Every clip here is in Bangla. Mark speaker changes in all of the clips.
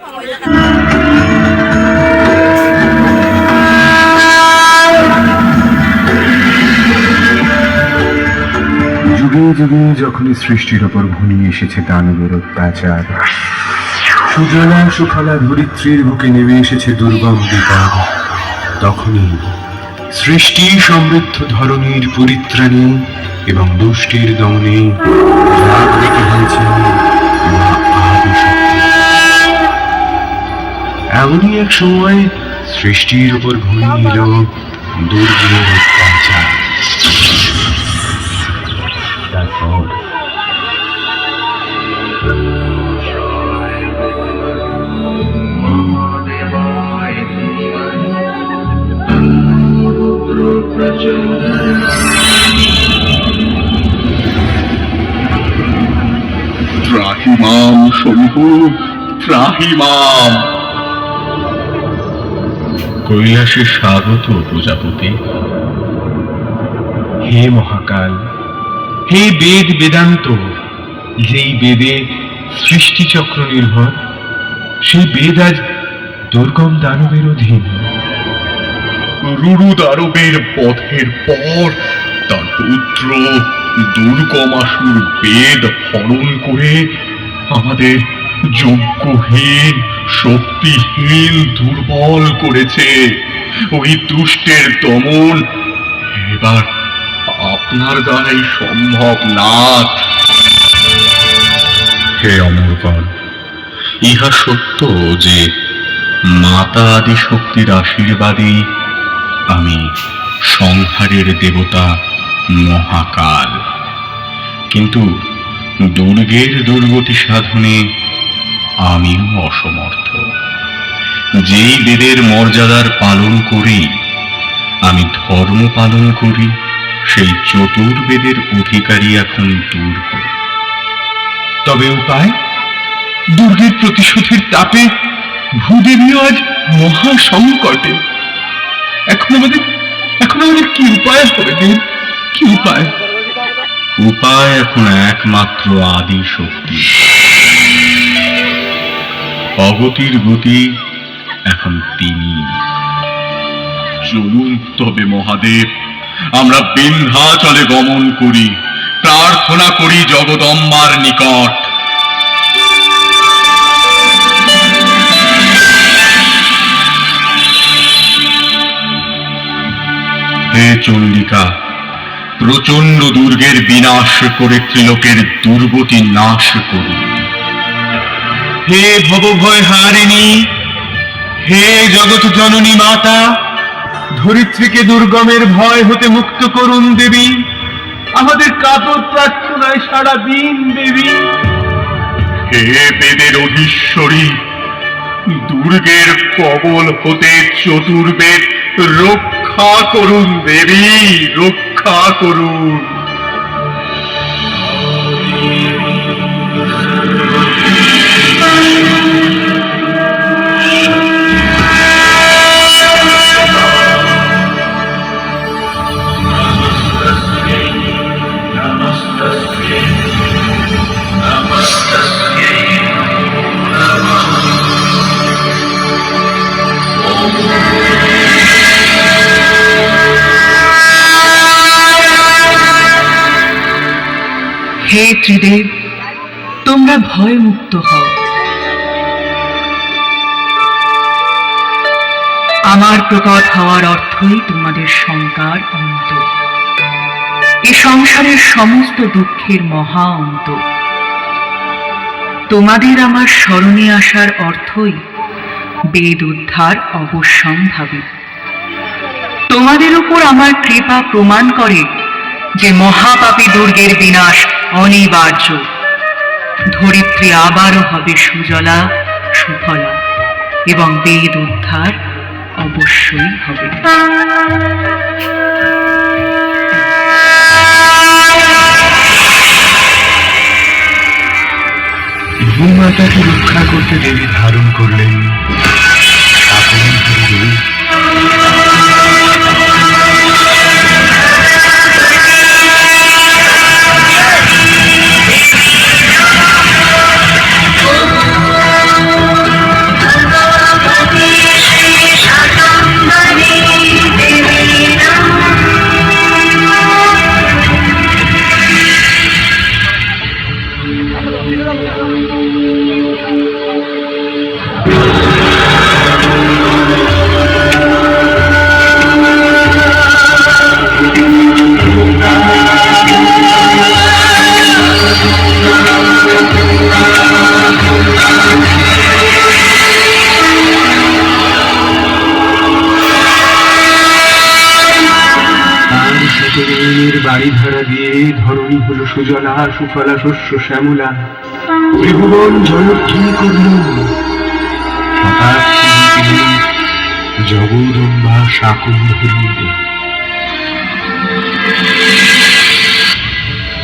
Speaker 1: যুগে যুগে যখনই সৃষ্টির ওপর ঘনিয়ে এসেছে দানবের অত্যাচার, সুজলা সুফলা ধরিত্রীর বুকে নেমে এসেছে দুর্গম বিপদ, তখনই সৃষ্টি সমৃদ্ধ ধরনীর পরিত্রাণী এবং দুষ্টের দমনে রাগ ডেকে হয়েছে আদিশক্তি। এমনই এক সময় সৃষ্টির উপর ঘনিয়ে এলো দুর্গের অত্যাচার। তারপর
Speaker 2: ত্রাহিমাম শম্ভু, ত্রাহিমাম। কৈলাসে স্বাগত প্রজাপতি।
Speaker 1: হে মহাকাল, হে বেদ বেদান্ত, যেই বেদে সৃষ্টিচক্র নির্ভর, সেই বেদ আজ দুর্গম দানবের অধীন।
Speaker 2: রুরু দানবের পথের পর তার পুত্র দুর্গমাসুর বেদ হরণ করে আমাদের যোগ্যহীন, শক্তিহীন, দুর্বল করেছে। ওই দুষ্টের দমন এবার আপনার দ্বারাই সম্ভব, নাথ। হে অমরগণ, ইহা সত্য যে মাতা আদি শক্তির আশীর্বাদেই আমি সংহারের দেবতা মহাকাল। কিন্তু দুর্গের দুর্গতি সাধনে আমিও অসমর্থ। যেই বেদের মর্যাদার পালন করি আমি ধর্ম পালন করি, সেই চতুর্বেদের অধিকারী এখন দুর্গ।
Speaker 1: তবে উপায়? দুর্গের প্রতিশোধের তাপে ভূদেবী আজ মহা সংকটে। এখন আমাদের কি উপায় হবে দেব? কি উপায়?
Speaker 2: উপায় এখন একমাত্র আদি শক্তি। অগতির গতি এখন তিনি। চলুন তবে মহাদেব, আমরা বিন্ধ্যাচলে গমন করি, প্রার্থনা করি জগদম্বার নিকট। হে চণ্ডিকা, প্রচন্ড দুর্গের বিনাশ করে ত্রিলোকের দুর্গতি নাশ করুন।
Speaker 1: হে ভবভয় হারিণী, হে জগৎ জননী মাতা, ধরিত্রীকে দুর্গমের ভয় হতে মুক্ত করুন দেবী। আমাদের কাতর প্রার্থনায় সারা দিন দেবী।
Speaker 2: হে বেদের অধীশ্বরী, দুর্গের কবল হতে চতুর্বেদ রক্ষা করুন দেবী, রক্ষা করুন।
Speaker 3: হে ত্রিদেব, তোমরা ভয় মুক্ত হও। আমার প্রকট হওয়ার অর্থই তোমাদের শঙ্কার অন্ত, এ সংসারের সমস্ত দুঃখের মহা অন্ত। তোমাদের আমার স্মরণে আসার অর্থই বেদ উদ্ধার অবশ্যম্ভাবী। তোমাদের উপর আমার কৃপা প্রমাণ করে যে মহাপাপী দুর্গের বিনাশ অনিবার্য। ধরিত্রী আবারও হবে সুজলা সুফলা এবং বেদ উদ্ধার অবশ্যই হবে।
Speaker 1: ভূমাতাকে রক্ষা করতে দেবী ধারণ করলেন আপন রূপ। বাড়িধারা দিয়ে ধরণী হলো সুজলা সুফলা শস্য শ্যামলা, ত্রিভুবন জয়ধ্বনি করলেন। হঠাৎ তিনি জগদম্বা শাকুন হলেন।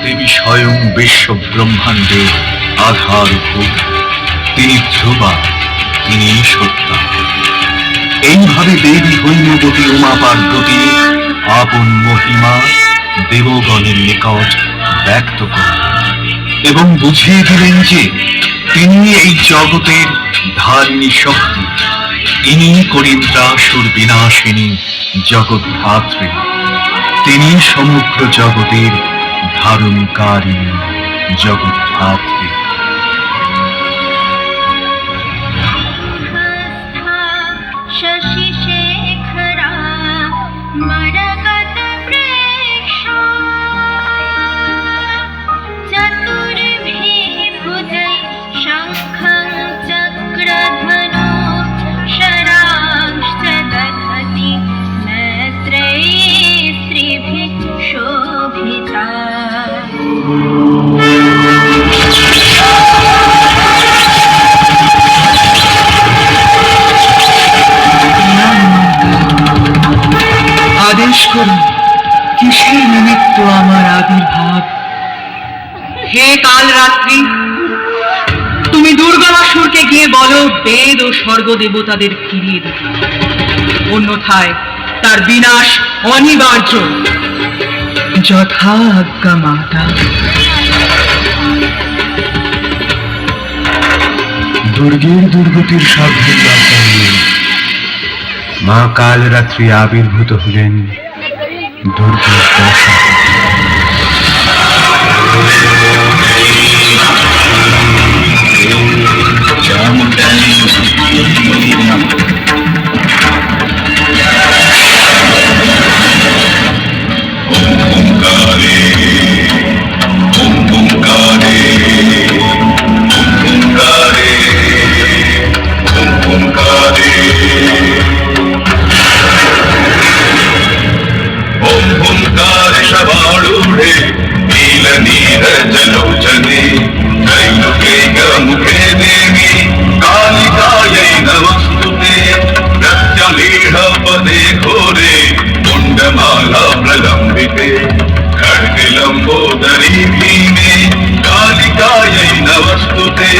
Speaker 2: দেবী স্বয়ং বিশ্ব ব্রহ্মাণ্ডের আধার ভূত, তিনি ধ্রুবা, তিনি সত্তা। এইভাবে দেবী হৈমবতী উমা পার্বতী আপন মহিমা দেবগণের নিকট ব্যক্ত করেন এবং বুঝিয়ে দিলেন যে তিনি এই জগতের ধারিণী শক্তি, তিনি করিন্দ্রাসুর বিনাশিনী জগদ্ধাত্রী, তিনি সমগ্র জগতের ধারণকারিণী জগদ্ধাত্রী।
Speaker 4: शशि शेखरा मरकत प्रेक्षा चतुर्भिः भुजै शङ्खं चक्रधनु शरांश्च दधति नेत्रैः स्त्रीभिः शोभिता।
Speaker 3: আদেশ করুন, কিসের নিমিত্ত আমার আবির্ভাব? হে কাল রাত্রি, তুমি দুর্গাসুরকে গিয়ে বলো বেদ ও স্বর্গ দেবতাদের ফিরিয়ে দিতে, অন্যথায় তার বিনাশ অনিবার্য। যথা আজ্ঞা মাতা।
Speaker 1: দুর্গের দুর্গতির সাবধান বার্তা নিয়ে মা কাল রাত্রি আবির্ভূত হলেন দুর্গের দশা।
Speaker 2: नीरजलोचने त्रैलोक्यमुखे देवी कालिकायै नमस्तुते। प्रत्यलीढपदे घोरे कुण्डमाला प्रलम्बिते खड्गलम्बोदरी भीमे कालिकायै नमस्तुते।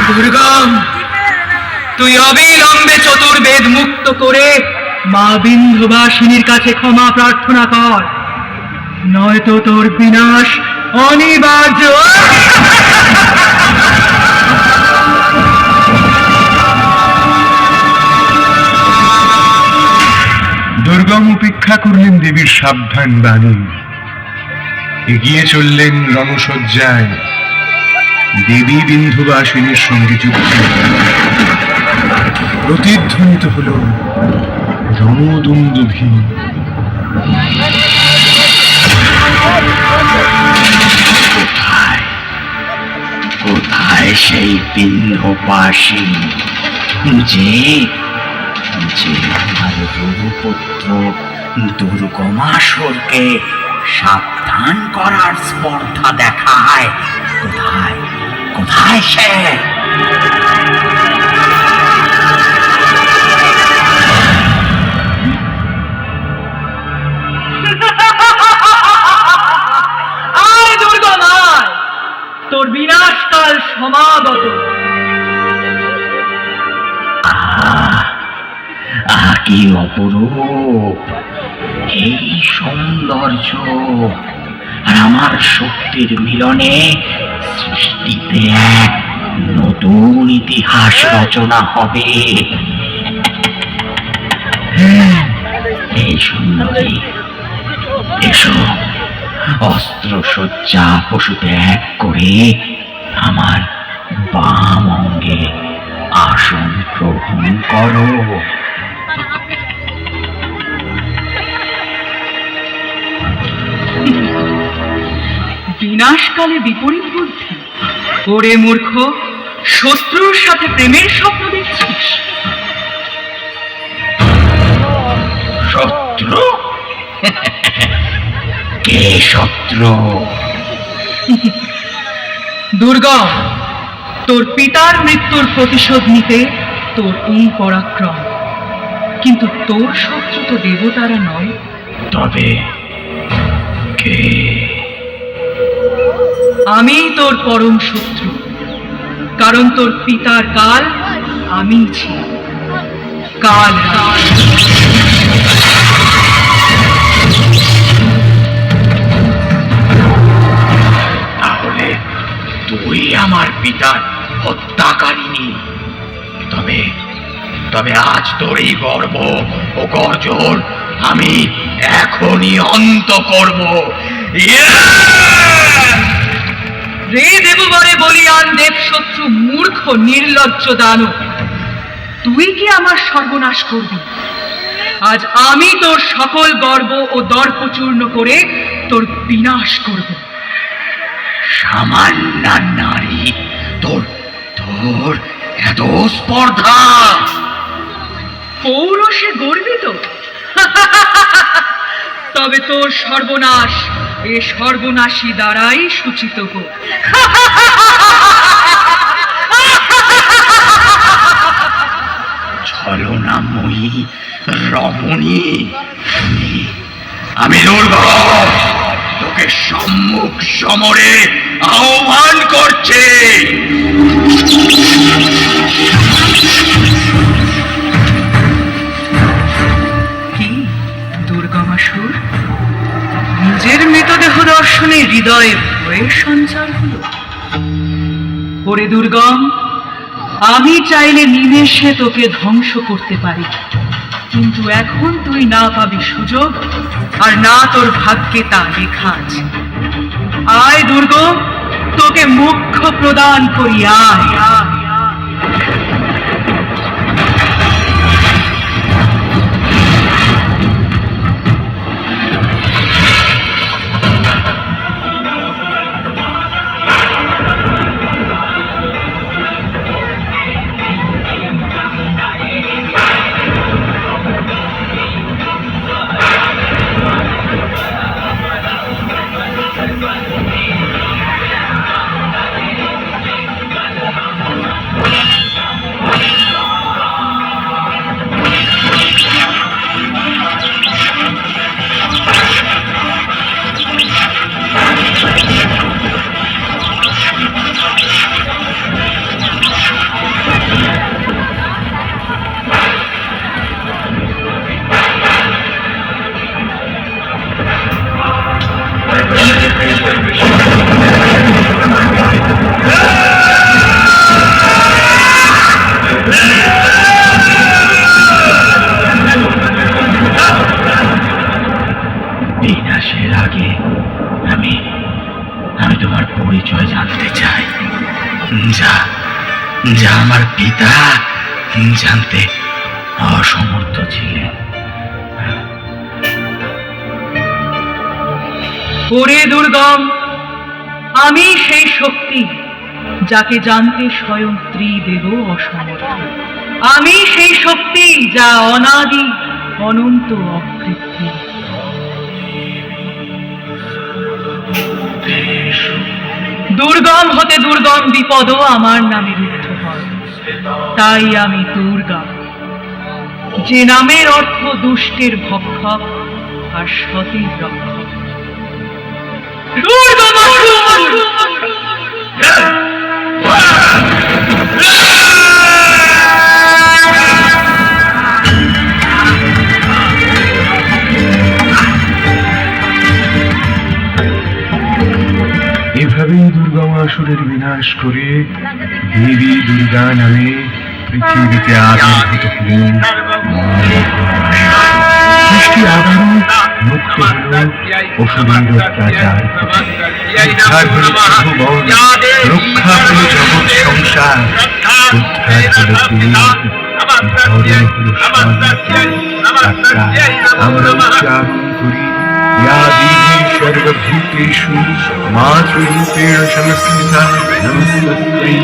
Speaker 3: দুর্গম, তুই অবিলম্বে চতুর্বেদ মুক্ত করে মা বিন্ধ্যবাসিনীর কাছে ক্ষমা প্রার্থনা কর, নয়তো তোর বিনাশ অনিবার্য।
Speaker 1: দুর্গম উপেক্ষা করলেন দেবীর সাবধান বাণী, এগিয়ে চললেন রণসজ্জায় দেবী বিন্ধ্যবাসিনীর সঙ্গে যুদ্ধে। প্রতিধ্বনিত হল রণদুন্দুভি।
Speaker 5: কোথায় সেই বিন্ধ্যবাসী যে আমার রূপপুত্র দুর্গমাসুরকে সাবধান করার স্পর্ধা দেখায়? কোথায় কোথায় সে?
Speaker 3: আয় দুর্গমায়, তোর বিনাশকাল সমাগত।
Speaker 5: কি অপরূপ এই সৌন্দর্য আর আমার শক্তির মিলনে সৃষ্টিতে এক নতুন ইতিহাস রচনা হবে। এই সুন্দরী, এসো, অস্ত্রসজ্জা পশু ত্যাগ করে আমার বাম অঙ্গে আসন গ্রহণ করো।
Speaker 3: বিনাশকালে বিপরীত বুদ্ধি? ওরে মূর্খ, শত্রুর সাথে প্রেমের স্বপ্ন দেখছিস?
Speaker 5: শত্রু? কে শত্রু?
Speaker 3: দুর্গম, তোর পিতার মৃত্যুর প্রতিশোধ নিতে তোর এই পরাক্রম, কিন্তু তোর শত্রু তো দেবতারা নয়।
Speaker 5: তবে কে?
Speaker 3: আমি তোর পরম শত্রু, কারণ তোর পিতার কাল আমি ছিলাম। কাল রাজ।
Speaker 5: তাহলে তুই আমার পিতার হত্যাকারিনী। তবে তবে আজ তোর এই গর্ব ও গর্জন আমি এখনই অন্ত করব।
Speaker 3: রে দেববরে বলিয়ান দেবশত্রু, মূর্খ নির্লজ্জ দানব, তুই কি আমার সর্বনাশ করবি? আজ আমি তোর সকল গর্ব ও দর্প চূর্ণ করে তোর বিনাশ করব।
Speaker 5: সামান্য নারী, তোর তোর এত স্পর্ধা!
Speaker 3: পৌরসে গর্বিত? তবে তোর সর্বনাশ এ সর্বনাশী দ্বারাই সূচিত হোক।
Speaker 5: ছলনাময়ী রমণী, আমি দুর্গম তোকে সম্মুখ সমরে আহ্বান করছে।
Speaker 3: কি দুর্গমাসুর, নিজের মৃতদেহ দর্শনে হৃদয়ে ভয়ের সঞ্চার হলো? ওরে দুর্গম, আমি চাইলে নিমেষে তোকে ধ্বংস করতে পারি, কিন্তু এখন তুই না পাবি সুযোগ, আর না তোর ভাগ্যে তা লেখা আছে। আয় দুর্গম, তোকে মোক্ষ প্রদান করি, আয়।
Speaker 5: বিনাশের আগে আমি আমি তোমার পরিচয় জানতে চাই, যা যা আমার পিতা জানতে অসমর্থ ছিলেন।
Speaker 3: ওরে দুর্গম, আমি সেই শক্তি যাকে জানতে স্বয়ং ত্রিদেব অসমর্থ। আমি সেই শক্তি যা অনাদি অনন্ত অকৃত্রিম। দুর্গম হতে দুর্গম বিপদও আমার নামে রুদ্ধ হয়, তাই আমি দুর্গা, যে নামের অর্থ দুষ্টের ভক্ষক আর সতের রক্ষক।
Speaker 1: এভাবেই দুর্গমা মহিষাসুরের বিনাশ করে দেবী দুর্গা নামে পৃথিবীতে আবির্ভূত হলেন। সৃষ্টি আবারও মুক্ত হল অসুরের অত্যাচার থেকে। উদ্ধার হল ত্রিভুবন, রক্ষা হল জগৎ সংসার, উদ্ধার হল দেব, ধর্ম হল শান্তি। আত্মা আমরা উচ্চারণ করি, या देवी सर्वभूतेषु मातृरूपेण संस्थिता नमस्तस्यै।